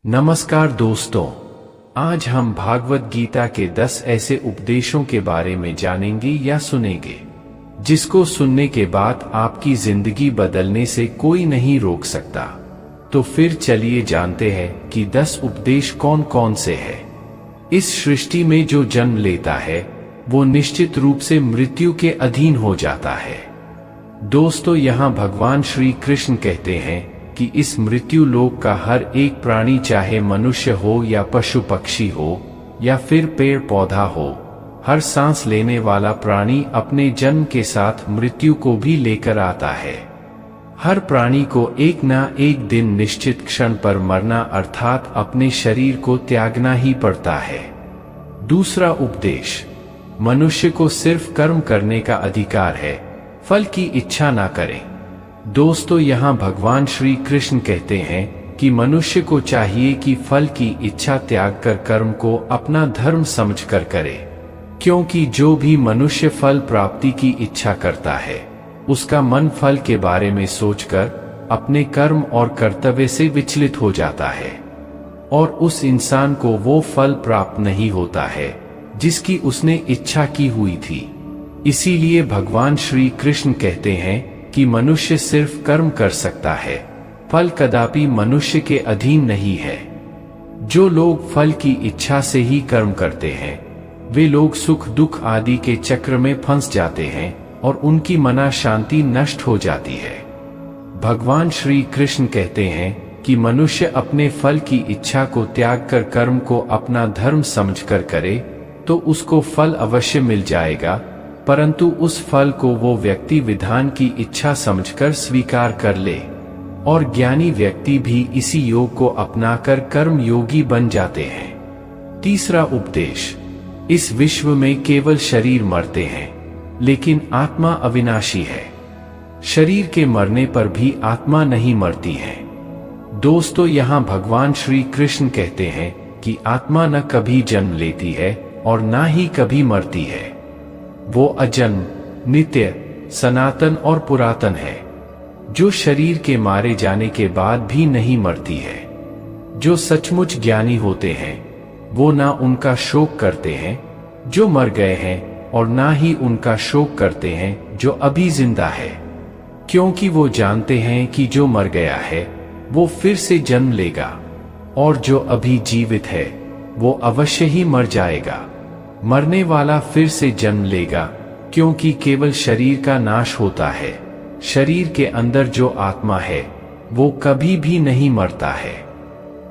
नमस्कार दोस्तों, आज हम भागवत गीता के 10 ऐसे उपदेशों के बारे में जानेंगे या सुनेंगे जिसको सुनने के बाद आपकी जिंदगी बदलने से कोई नहीं रोक सकता। तो फिर चलिए जानते हैं कि 10 उपदेश कौन कौन से हैं। इस सृष्टि में जो जन्म लेता है वो निश्चित रूप से मृत्यु के अधीन हो जाता है। दोस्तों, यहाँ भगवान श्री कृष्ण कहते हैं कि इस मृत्यु लोक का हर एक प्राणी, चाहे मनुष्य हो या पशु पक्षी हो या फिर पेड़ पौधा हो, हर सांस लेने वाला प्राणी अपने जन्म के साथ मृत्यु को भी लेकर आता है। हर प्राणी को एक ना एक दिन निश्चित क्षण पर मरना अर्थात अपने शरीर को त्यागना ही पड़ता है। दूसरा उपदेश, मनुष्य को सिर्फ कर्म करने का अधिकार है, फल की इच्छा ना करें। दोस्तों, यहाँ भगवान श्री कृष्ण कहते हैं कि मनुष्य को चाहिए कि फल की इच्छा त्याग कर कर्म को अपना धर्म समझकर करे, क्योंकि जो भी मनुष्य फल प्राप्ति की इच्छा करता है उसका मन फल के बारे में सोचकर अपने कर्म और कर्तव्य से विचलित हो जाता है और उस इंसान को वो फल प्राप्त नहीं होता है जिसकी उसने इच्छा की हुई थी। इसीलिए भगवान श्री कृष्ण कहते हैं कि मनुष्य सिर्फ कर्म कर सकता है, फल कदापि मनुष्य के अधीन नहीं है। जो लोग फल की इच्छा से ही कर्म करते हैं वे लोग सुख दुख आदि के चक्र में फंस जाते हैं और उनकी मना शांति नष्ट हो जाती है। भगवान श्री कृष्ण कहते हैं कि मनुष्य अपने फल की इच्छा को त्याग कर कर्म को अपना धर्म समझकर करे तो उसको फल अवश्य मिल जाएगा, परंतु उस फल को वो व्यक्ति विधान की इच्छा समझकर स्वीकार कर ले और ज्ञानी व्यक्ति भी इसी योग को अपनाकर कर्म योगी बन जाते हैं। तीसरा उपदेश, इस विश्व में केवल शरीर मरते हैं लेकिन आत्मा अविनाशी है। शरीर के मरने पर भी आत्मा नहीं मरती है। दोस्तों, यहाँ भगवान श्री कृष्ण कहते हैं कि आत्मा न कभी जन्म लेती है और ना ही कभी मरती है। वो अजन्म, नित्य, सनातन और पुरातन है, जो शरीर के मारे जाने के बाद भी नहीं मरती है। जो सचमुच ज्ञानी होते हैं वो ना उनका शोक करते हैं जो मर गए हैं और ना ही उनका शोक करते हैं जो अभी जिंदा है, क्योंकि वो जानते हैं कि जो मर गया है वो फिर से जन्म लेगा और जो अभी जीवित है वो अवश्य ही मर जाएगा। मरने वाला फिर से जन्म लेगा, क्योंकि केवल शरीर का नाश होता है। शरीर के अंदर जो आत्मा है वो कभी भी नहीं मरता है,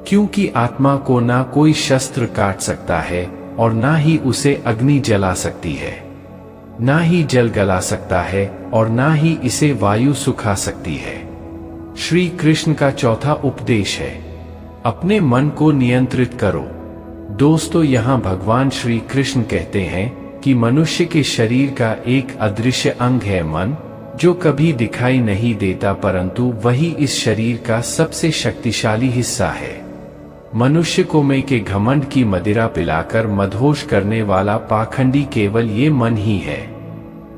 क्योंकि आत्मा को ना कोई शस्त्र काट सकता है और ना ही उसे अग्नि जला सकती है, ना ही जल गला सकता है और ना ही इसे वायु सुखा सकती है। श्री कृष्ण का चौथा उपदेश है, अपने मन को नियंत्रित करो। दोस्तों, यहाँ भगवान श्री कृष्ण कहते हैं कि मनुष्य के शरीर का एक अदृश्य अंग है मन, जो कभी दिखाई नहीं देता, परंतु वही इस शरीर का सबसे शक्तिशाली हिस्सा है। मनुष्य को मैं के घमंड की मदिरा पिलाकर मदहोश करने वाला पाखंडी केवल ये मन ही है।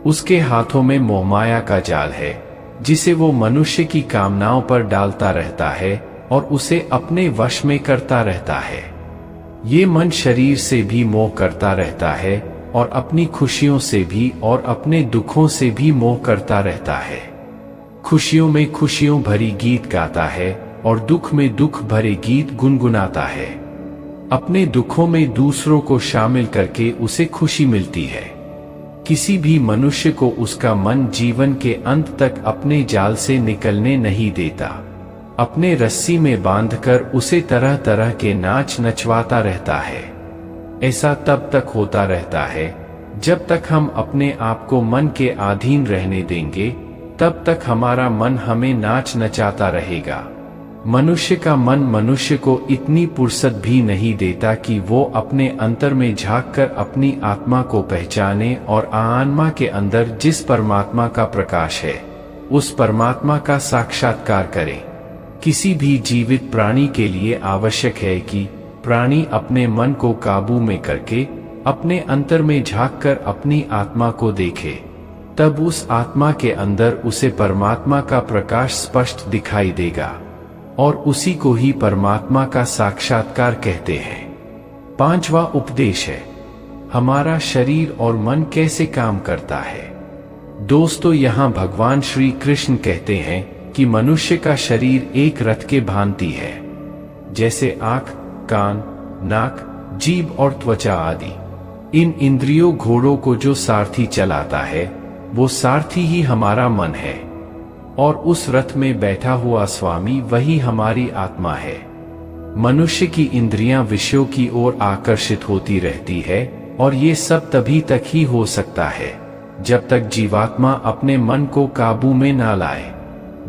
उसके हाथों में मोहमाया का जाल है जिसे वो मनुष्य की कामनाओं पर डालता रहता है और उसे अपने वश में करता रहता है। ये मन शरीर से भी मोह करता रहता है और अपनी खुशियों से भी और अपने दुखों से भी मोह करता रहता है। खुशियों में खुशियों भरी गीत गाता है और दुख में दुख भरे गीत गुनगुनाता है। अपने दुखों में दूसरों को शामिल करके उसे खुशी मिलती है। किसी भी मनुष्य को उसका मन जीवन के अंत तक अपने जाल से निकलने नहीं देता। अपने रस्सी में बांधकर उसे तरह तरह के नाच नचवाता रहता है। ऐसा तब तक होता रहता है जब तक हम अपने आप को मन के अधीन रहने देंगे, तब तक हमारा मन हमें नाच नचाता रहेगा। मनुष्य का मन मनुष्य को इतनी फुर्सत भी नहीं देता कि वो अपने अंतर में झांककर अपनी आत्मा को पहचाने और आत्मा के अंदर जिस परमात्मा का प्रकाश है उस परमात्मा का साक्षात्कार करे। किसी भी जीवित प्राणी के लिए आवश्यक है कि प्राणी अपने मन को काबू में करके अपने अंतर में झांककर अपनी आत्मा को देखे, तब उस आत्मा के अंदर उसे परमात्मा का प्रकाश स्पष्ट दिखाई देगा। और उसी को ही परमात्मा का साक्षात्कार कहते हैं। 5वां उपदेश है, हमारा शरीर और मन कैसे काम करता है। दोस्तों, यहाँ भगवान श्री कृष्ण कहते हैं कि मनुष्य का शरीर एक रथ के भांति है, जैसे आंख, कान, नाक, जीभ और त्वचा आदि। इन इंद्रियों घोड़ों को जो सारथी चलाता है, वो सारथी ही हमारा मन है, और उस रथ में बैठा हुआ स्वामी वही हमारी आत्मा है। मनुष्य की इंद्रियां विषयों की ओर आकर्षित होती रहती है, और ये सब तभी तक ही हो सकता है जब तक जीवात्मा अपने मन को काबू में ना लाए।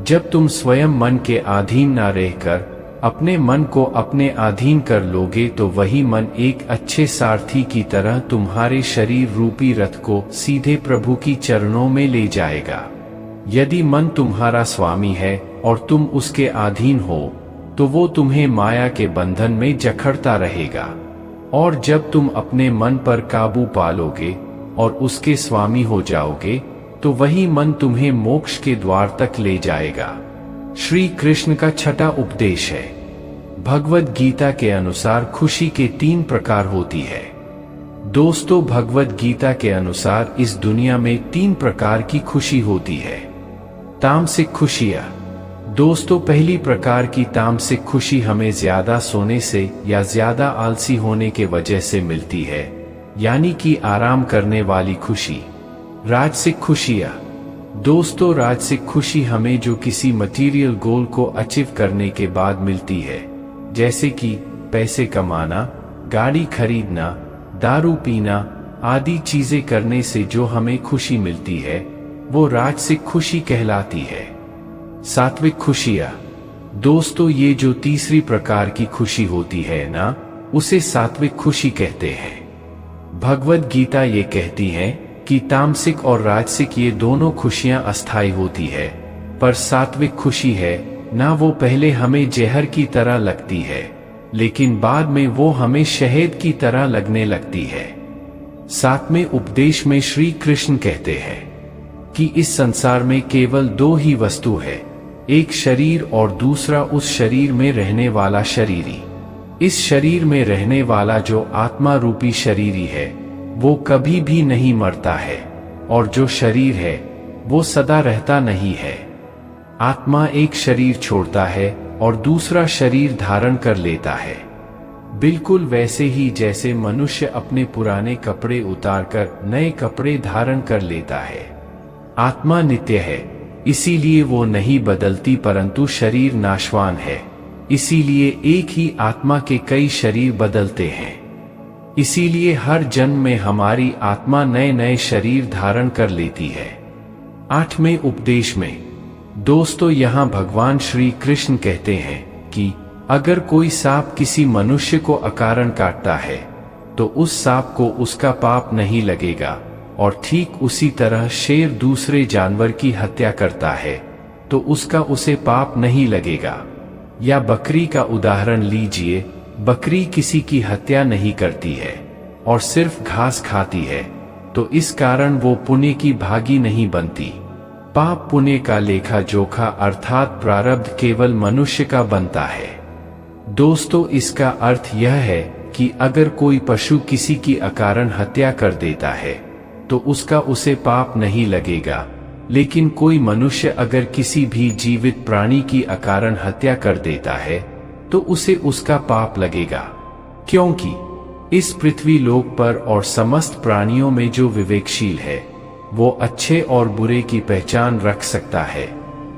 जब तुम स्वयं मन के अधीन ना रहकर अपने मन को अपने अधीन कर लोगे, तो वही मन एक अच्छे सारथी की तरह तुम्हारे शरीर रूपी रथ को सीधे प्रभु की चरणों में ले जाएगा। यदि मन तुम्हारा स्वामी है और तुम उसके अधीन हो, तो वो तुम्हें माया के बंधन में जकड़ता रहेगा, और जब तुम अपने मन पर काबू पालोगे और उसके स्वामी हो जाओगे, तो वही मन तुम्हें मोक्ष के द्वार तक ले जाएगा। श्री कृष्ण का 6वां उपदेश है, भगवद गीता के अनुसार खुशी के 3 प्रकार होती है। दोस्तों, भगवद गीता के अनुसार इस दुनिया में 3 प्रकार की खुशी होती है। तामसिक खुशियां। दोस्तों, पहली प्रकार की तामसिक खुशी हमें ज्यादा सोने से या ज्यादा आलसी होने के वजह से मिलती है, यानी कि आराम करने वाली खुशी। राजसिक खुशियां। दोस्तों, राजसिक खुशी हमें जो किसी मटेरियल गोल को अचीव करने के बाद मिलती है, जैसे कि पैसे कमाना, गाड़ी खरीदना, दारू पीना आदि चीजें करने से जो हमें खुशी मिलती है, वो राजसिक खुशी कहलाती है। सात्विक खुशियां। दोस्तों, ये जो तीसरी प्रकार की खुशी होती है ना, उसे सात्विक खुशी कहते हैं। भगवद गीता ये कहती है कि तामसिक और राजसिक ये दोनों खुशियां अस्थायी होती है, पर सात्विक खुशी है ना, वो पहले हमें जहर की तरह लगती है, लेकिन बाद में वो हमें शहद की तरह लगने लगती है। 7वें उपदेश में श्री कृष्ण कहते हैं कि इस संसार में केवल 2 ही वस्तु है, एक शरीर और दूसरा उस शरीर में रहने वाला शरीरी। इस शरीर में रहने वाला जो आत्मा रूपी शरीरी है, वो कभी भी नहीं मरता है, और जो शरीर है वो सदा रहता नहीं है। आत्मा एक शरीर छोड़ता है और दूसरा शरीर धारण कर लेता है, बिल्कुल वैसे ही जैसे मनुष्य अपने पुराने कपड़े उतारकर नए कपड़े धारण कर लेता है। आत्मा नित्य है, इसीलिए वो नहीं बदलती, परंतु शरीर नाशवान है, इसीलिए एक ही आत्मा के कई शरीर बदलते हैं। इसीलिए हर जन्म में हमारी आत्मा नए नए शरीर धारण कर लेती है। 8वें उपदेश में दोस्तों, यहाँ भगवान श्री कृष्ण कहते हैं कि अगर कोई सांप किसी मनुष्य को अकारण काटता है, तो उस सांप को उसका पाप नहीं लगेगा, और ठीक उसी तरह शेर दूसरे जानवर की हत्या करता है तो उसका उसे पाप नहीं लगेगा। या बकरी का उदाहरण लीजिए, बकरी किसी की हत्या नहीं करती है और सिर्फ घास खाती है, तो इस कारण वो पुण्य की भागी नहीं बनती। पाप पुण्य का लेखा जोखा अर्थात प्रारब्ध केवल मनुष्य का बनता है। दोस्तों, इसका अर्थ यह है कि अगर कोई पशु किसी की अकारण हत्या कर देता है तो उसका उसे पाप नहीं लगेगा, लेकिन कोई मनुष्य अगर किसी भी जीवित प्राणी की अकारण हत्या कर देता है तो उसे उसका पाप लगेगा, क्योंकि इस पृथ्वी लोक पर और समस्त प्राणियों में जो विवेकशील है वो अच्छे और बुरे की पहचान रख सकता है,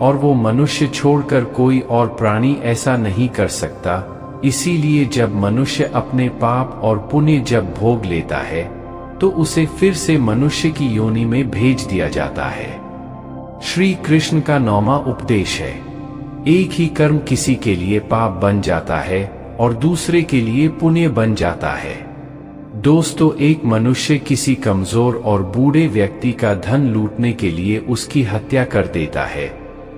और वो मनुष्य छोड़कर कोई और प्राणी ऐसा नहीं कर सकता। इसीलिए जब मनुष्य अपने पाप और पुण्य जब भोग लेता है तो उसे फिर से मनुष्य की योनि में भेज दिया जाता है। श्री कृष्ण का 9वां उपदेश है, एक ही कर्म किसी के लिए पाप बन जाता है और दूसरे के लिए पुण्य बन जाता है। दोस्तों, एक मनुष्य किसी कमजोर और बूढ़े व्यक्ति का धन लूटने के लिए उसकी हत्या कर देता है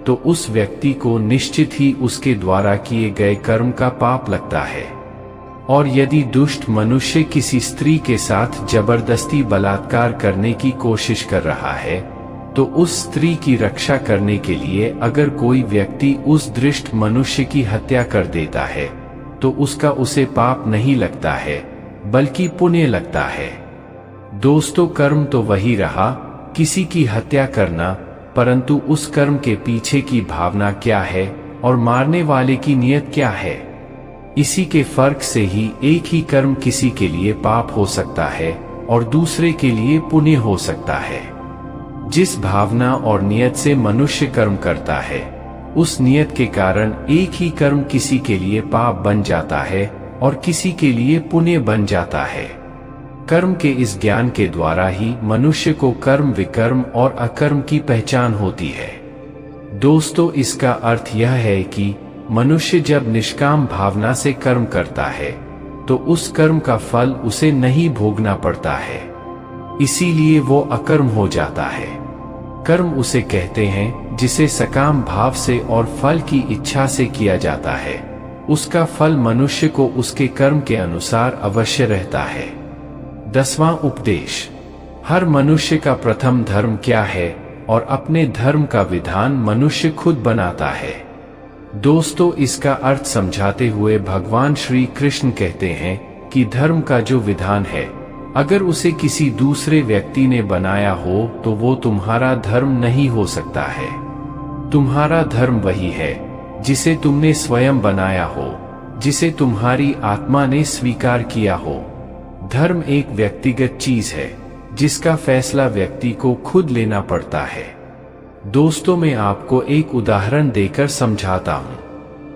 तो उस व्यक्ति को निश्चित ही उसके द्वारा किए गए कर्म का पाप लगता है। और यदि दुष्ट मनुष्य किसी स्त्री के साथ जबरदस्ती बलात्कार करने की कोशिश कर रहा है तो उस स्त्री की रक्षा करने के लिए अगर कोई व्यक्ति उस दृष्ट मनुष्य की हत्या कर देता है तो उसका उसे पाप नहीं लगता है बल्कि पुण्य लगता है। दोस्तों, कर्म तो वही रहा, किसी की हत्या करना, परंतु उस कर्म के पीछे की भावना क्या है और मारने वाले की नीयत क्या है, इसी के फर्क से ही एक ही कर्म किसी के लिए पाप हो सकता है और दूसरे के लिए पुण्य हो सकता है। जिस भावना और नियत से मनुष्य कर्म करता है, उस नियत के कारण एक ही कर्म किसी के लिए पाप बन जाता है और किसी के लिए पुण्य बन जाता है। कर्म के इस ज्ञान के द्वारा ही मनुष्य को कर्म विकर्म और अकर्म की पहचान होती है। दोस्तों, इसका अर्थ यह है कि मनुष्य जब निष्काम भावना से कर्म करता है तो उस कर्म का फल उसे नहीं भोगना पड़ता है, इसीलिए वो अकर्म हो जाता है। कर्म उसे कहते हैं जिसे सकाम भाव से और फल की इच्छा से किया जाता है। उसका फल मनुष्य को उसके कर्म के अनुसार अवश्य रहता है। 10वां उपदेश। हर मनुष्य का प्रथम धर्म क्या है और अपने धर्म का विधान मनुष्य खुद बनाता है। दोस्तों, इसका अर्थ समझाते हुए भगवान श्री कृष्ण कहते हैं कि धर्म का जो विधान है, अगर उसे किसी दूसरे व्यक्ति ने बनाया हो तो वो तुम्हारा धर्म नहीं हो सकता है। तुम्हारा धर्म वही है जिसे तुमने स्वयं बनाया हो, जिसे तुम्हारी आत्मा ने स्वीकार किया हो। धर्म एक व्यक्तिगत चीज है जिसका फैसला व्यक्ति को खुद लेना पड़ता है। दोस्तों, मैं आपको एक उदाहरण देकर समझाता हूँ।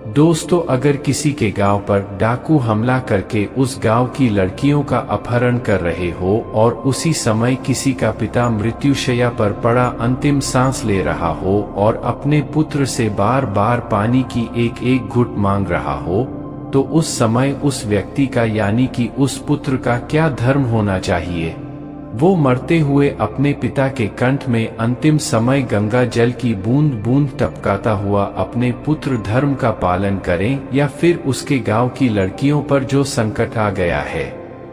दोस्तों, अगर किसी के गांव पर डाकू हमला करके उस गांव की लड़कियों का अपहरण कर रहे हो और उसी समय किसी का पिता मृत्युशैया पर पड़ा अंतिम सांस ले रहा हो और अपने पुत्र से बार बार पानी की एक एक घुट मांग रहा हो, तो उस समय उस व्यक्ति का यानी कि उस पुत्र का क्या धर्म होना चाहिए? वो मरते हुए अपने पिता के कंठ में अंतिम समय गंगा जल की बूंद बूंद टपकाता हुआ अपने पुत्र धर्म का पालन करें, या फिर उसके गांव की लड़कियों पर जो संकट आ गया है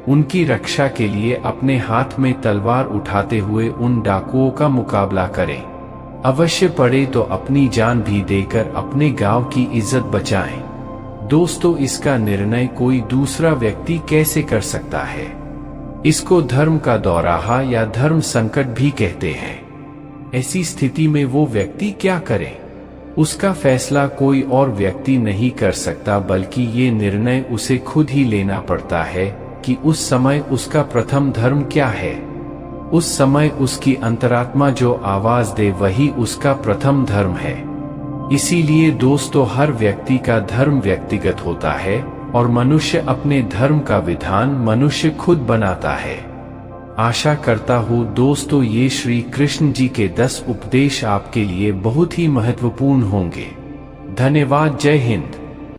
उनकी रक्षा के लिए अपने हाथ में तलवार उठाते हुए उन डाकुओं का मुकाबला करें? अवश्य पड़े तो अपनी जान भी देकर अपने गांव की इज्जत बचाएं। दोस्तों, इसका निर्णय कोई दूसरा व्यक्ति कैसे कर सकता है? इसको धर्म का दौराहा या धर्म संकट भी कहते हैं। ऐसी स्थिति में वो व्यक्ति क्या करे? उसका फैसला कोई और व्यक्ति नहीं कर सकता, बल्कि ये निर्णय उसे खुद ही लेना पड़ता है कि उस समय उसका प्रथम धर्म क्या है। उस समय उसकी अंतरात्मा जो आवाज दे वही उसका प्रथम धर्म है। इसीलिए दोस्तों, हर व्यक्ति का धर्म व्यक्तिगत होता है और मनुष्य अपने धर्म का विधान मनुष्य खुद बनाता है। आशा करता हूँ दोस्तों, ये श्री कृष्ण जी के 10 उपदेश आपके लिए बहुत ही महत्वपूर्ण होंगे। धन्यवाद। जय हिंद।